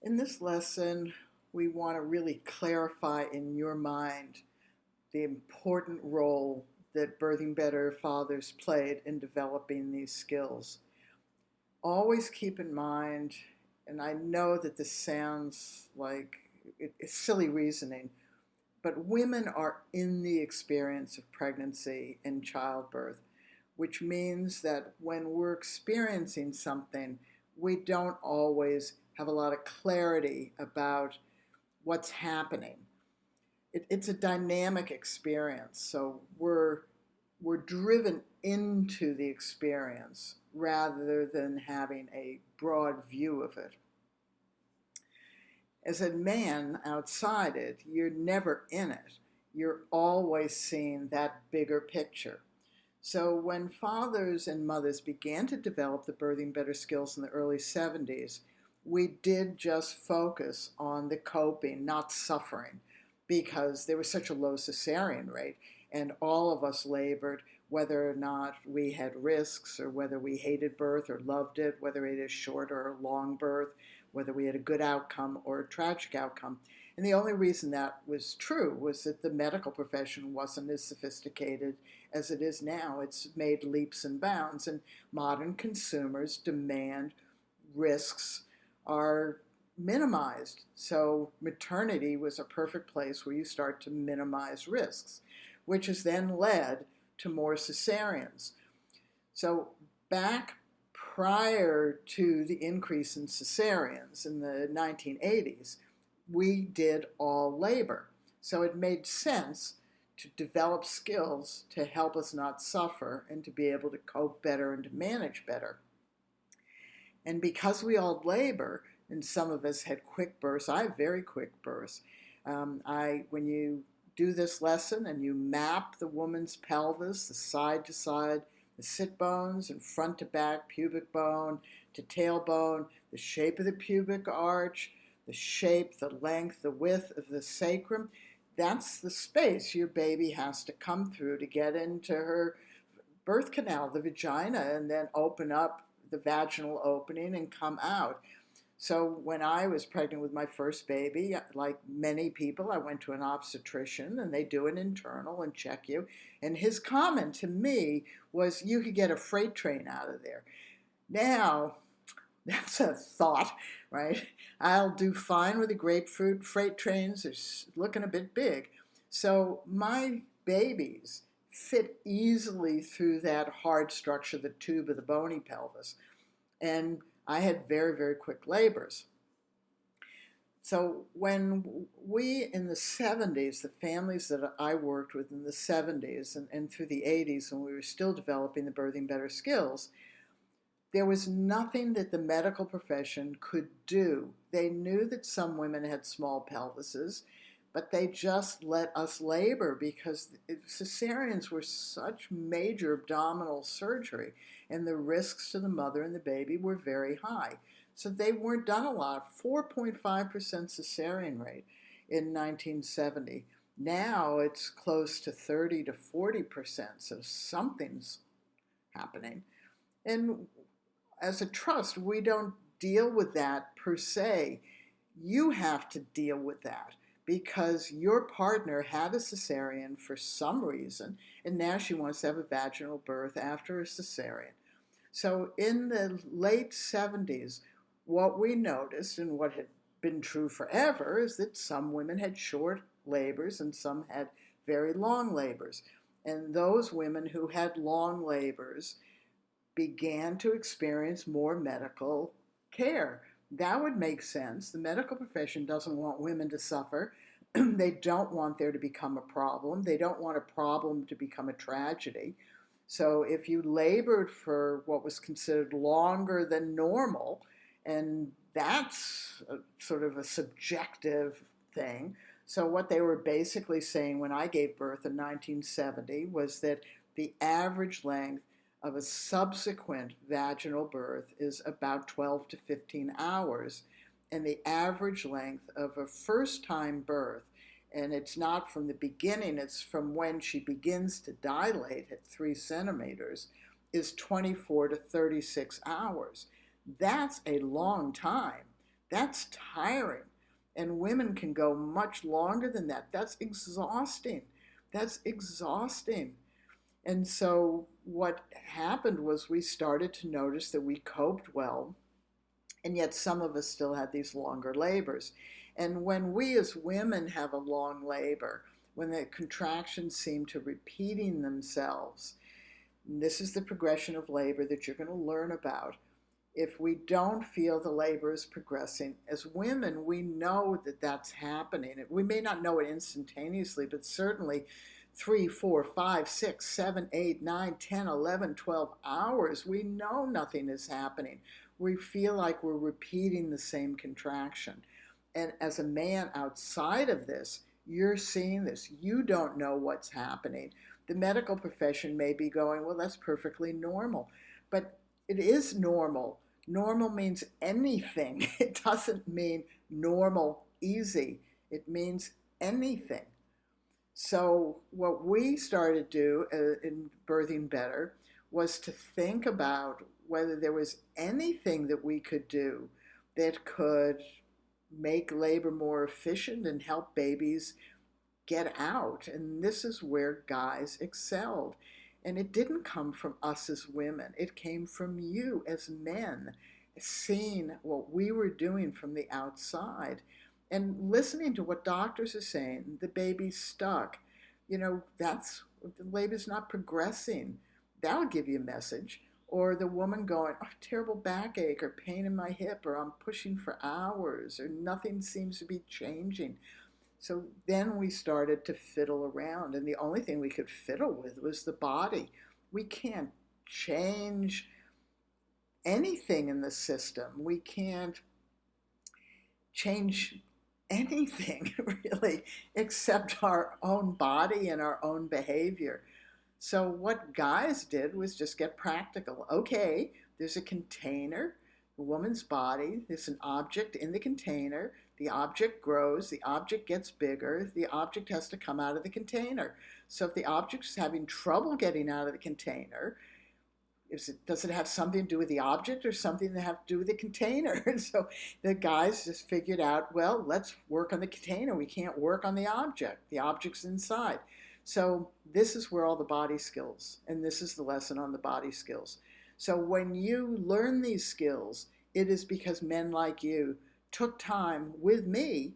In this lesson, we want to really clarify in your mind the important role that Birthing Better fathers played in developing these skills. Always keep in mind, and I know that this sounds like it's silly reasoning, but women are in the experience of pregnancy and childbirth, which means that when we're experiencing something, we don't always have a lot of clarity about what's happening. It's a dynamic experience, so we're driven into the experience rather than having a broad view of it. As a man outside it, you're never in it. You're always seeing that bigger picture. So when fathers and mothers began to develop the Birthing Better skills in the early 70s, we did just focus on the coping, not suffering, because there was such a low cesarean rate, and all of us labored, whether or not we had risks or whether we hated birth or loved it, whether it is short or long birth, whether we had a good outcome or a tragic outcome. And the only reason that was true was that the medical profession wasn't as sophisticated as it is now. It's made leaps and bounds, and modern consumers demand risks are minimized. So maternity was a perfect place where you start to minimize risks, which has then led to more cesareans. So back prior to the increase in cesareans in the 1980s, we did all labor. So it made sense to develop skills to help us not suffer and to be able to cope better and to manage better. And because we all labor, and some of us had quick births, I have very quick births. When you do this lesson and you map the woman's pelvis, the side to side, the sit bones and front to back, pubic bone to tailbone, the shape of the pubic arch, the shape, the length, the width of the sacrum, that's the space your baby has to come through to get into her birth canal, the vagina, and then open up the vaginal opening and come out. So when I was pregnant with my first baby, like many people, I went to an obstetrician and they do an internal and check you. And his comment to me was, you could get a freight train out of there. Now, that's a thought, right? I'll do fine with the grapefruit. Freight trains are looking a bit big. So my babies fit easily through that hard structure, the tube of the bony pelvis. And I had very, very quick labors. So when we, in the 70s, the families that I worked with in the 70s and through the 80s, when we were still developing the Birthing Better skills, there was nothing that the medical profession could do. They knew that some women had small pelvises, but they just let us labor because cesareans were such major abdominal surgery, and the risks to the mother and the baby were very high. So they weren't done a lot. 4.5% cesarean rate in 1970. Now it's close to 30 to 40%, so something's happening. And as a trust, we don't deal with that per se. You have to deal with that because your partner had a cesarean for some reason, and now she wants to have a vaginal birth after a cesarean. So in the late 70s, what we noticed, and what had been true forever, is that some women had short labors and some had very long labors. And those women who had long labors began to experience more medical care. That would make sense. The medical profession doesn't want women to suffer. They don't want there to become a problem. They don't want a problem to become a tragedy. So if you labored for what was considered longer than normal, and that's sort of a subjective thing. So what they were basically saying when I gave birth in 1970 was that the average length of a subsequent vaginal birth is about 12 to 15 hours, and the average length of a first-time birth, and it's not from the beginning, it's from when she begins to dilate at 3 centimeters, is 24 to 36 hours. That's a long time. That's tiring. And women can go much longer than that. That's exhausting. That's exhausting. And so what happened was we started to notice that we coped well, and yet some of us still had these longer labors. And when we as women have a long labor, when the contractions seem to repeating themselves, this is the progression of labor that you're going to learn about. If we don't feel the labor is progressing, as women, we know that that's happening. We may not know it instantaneously, but certainly 3, 4, 5, 6, 7, 8, 9, 10, 11, 12 hours, we know nothing is happening. We feel like we're repeating the same contraction. And as a man outside of this, you're seeing this. You don't know what's happening. The medical profession may be going, well, that's perfectly normal. But it is normal. Normal means anything. It doesn't mean normal, easy. It means anything. So what we started to do in Birthing Better was to think about whether there was anything that we could do that could make labor more efficient and help babies get out. And this is where guys excelled. And it didn't come from us as women. It came from you as men, seeing what we were doing from the outside and listening to what doctors are saying. The baby's stuck. That's, the labor's not progressing. That'll give you a message. Or the woman going, oh, terrible backache or pain in my hip, or I'm pushing for hours, or nothing seems to be changing. So then we started to fiddle around, and the only thing we could fiddle with was the body. We can't change anything in the system. We can't change anything, really, except our own body and our own behavior. So what guys did was just get practical. Okay, there's a container, the woman's body, there's an object in the container, the object grows, the object gets bigger, the object has to come out of the container. So if the object's having trouble getting out of the container, does it have something to do with the object or something to have to do with the container? And so the guys just figured out, well, let's work on the container. We can't work on the object. The object's inside. So this is where all the body skills, and this is the lesson on the body skills. So when you learn these skills, it is because men like you took time with me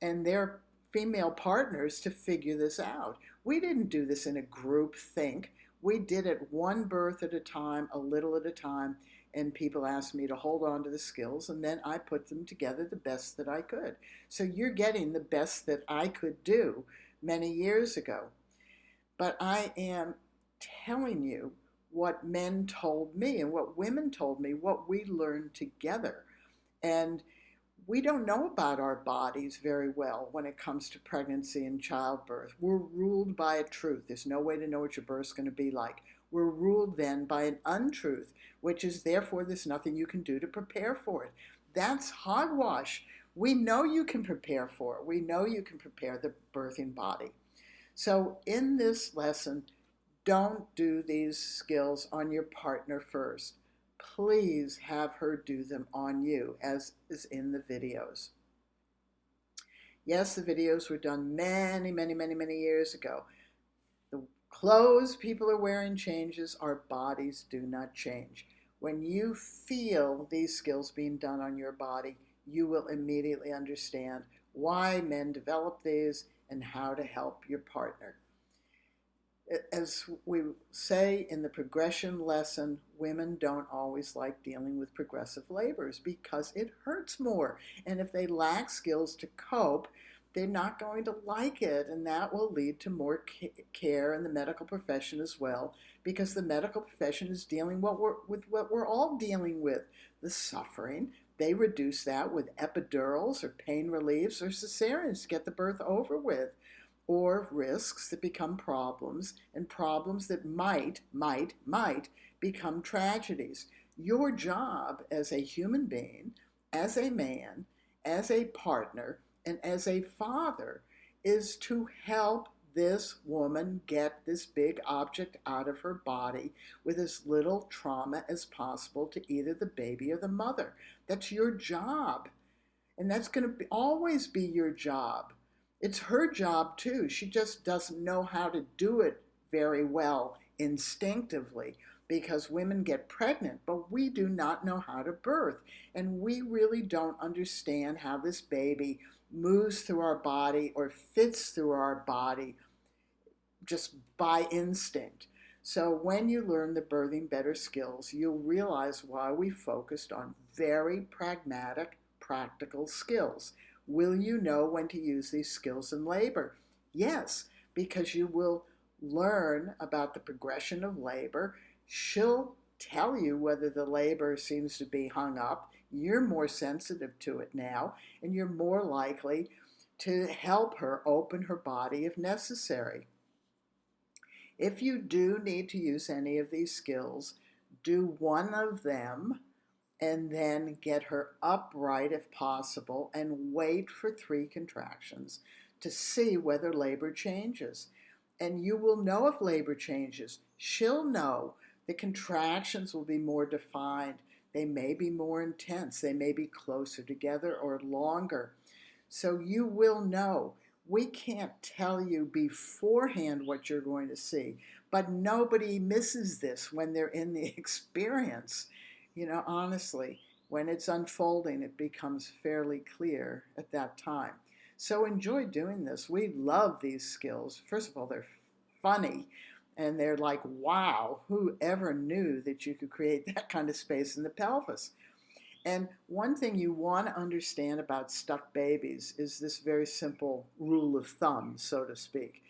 and their female partners to figure this out. We didn't do this in a group think. We did it one birth at a time, a little at a time, and people asked me to hold on to the skills, and then I put them together the best that I could. So you're getting the best that I could do many years ago. But I am telling you what men told me and what women told me, what we learned together. And we don't know about our bodies very well when it comes to pregnancy and childbirth. We're ruled by a truth. There's no way to know what your birth's going to be like. We're ruled then by an untruth, which is therefore there's nothing you can do to prepare for it. That's hogwash. We know you can prepare for it. We know you can prepare the birthing body. So in this lesson, don't do these skills on your partner first. Please have her do them on you, as is in the videos. Yes, the videos were done many, many, many, many years ago. The clothes people are wearing changes, our bodies do not change. When you feel these skills being done on your body, you will immediately understand why men develop these and how to help your partner. As we say in the progression lesson, women don't always like dealing with progressive labors because it hurts more. And if they lack skills to cope, they're not going to like it. And that will lead to more care in the medical profession as well, because the medical profession is dealing with what we're all dealing with, the suffering. They reduce that with epidurals or pain reliefs or cesareans to get the birth over with, or risks that become problems, and problems that might become tragedies. Your job as a human being, as a man, as a partner, and as a father is to help this woman get this big object out of her body with as little trauma as possible to either the baby or the mother. That's your job. And that's going to always be your job. It's her job too. She just doesn't know how to do it very well instinctively, because women get pregnant, but we do not know how to birth. And we really don't understand how this baby moves through our body or fits through our body just by instinct. So when you learn the Birthing Better skills, you'll realize why we focused on very pragmatic, practical skills. Will you know when to use these skills in labor? Yes, because you will learn about the progression of labor. She'll tell you whether the labor seems to be hung up. You're more sensitive to it now, and you're more likely to help her open her body if necessary. If you do need to use any of these skills, do one of them and then get her upright if possible and wait for 3 contractions to see whether labor changes. And you will know if labor changes. She'll know the contractions will be more defined. They may be more intense. They may be closer together or longer. So you will know. We can't tell you beforehand what you're going to see, but nobody misses this when they're in the experience. Honestly, when it's unfolding, it becomes fairly clear at that time. So enjoy doing this. We love these skills. First of all, they're funny, and they're like, wow, who ever knew that you could create that kind of space in the pelvis? And one thing you want to understand about stuck babies is this very simple rule of thumb, so to speak.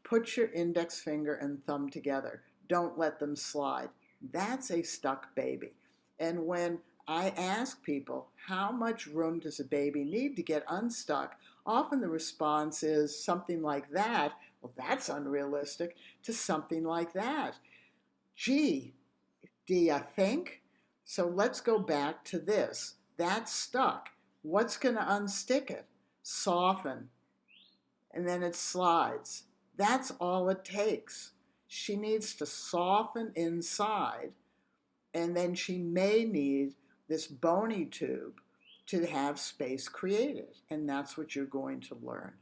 Put your index finger and thumb together. Don't let them slide. That's a stuck baby. And when I ask people, how much room does a baby need to get unstuck? Often the response is something like that. Well, that's unrealistic, to something like that. Gee, do you think? So let's go back to this. That's stuck. What's going to unstick it? Soften. And then it slides. That's all it takes. She needs to soften inside, and then she may need this bony tube to have space created. And that's what you're going to learn.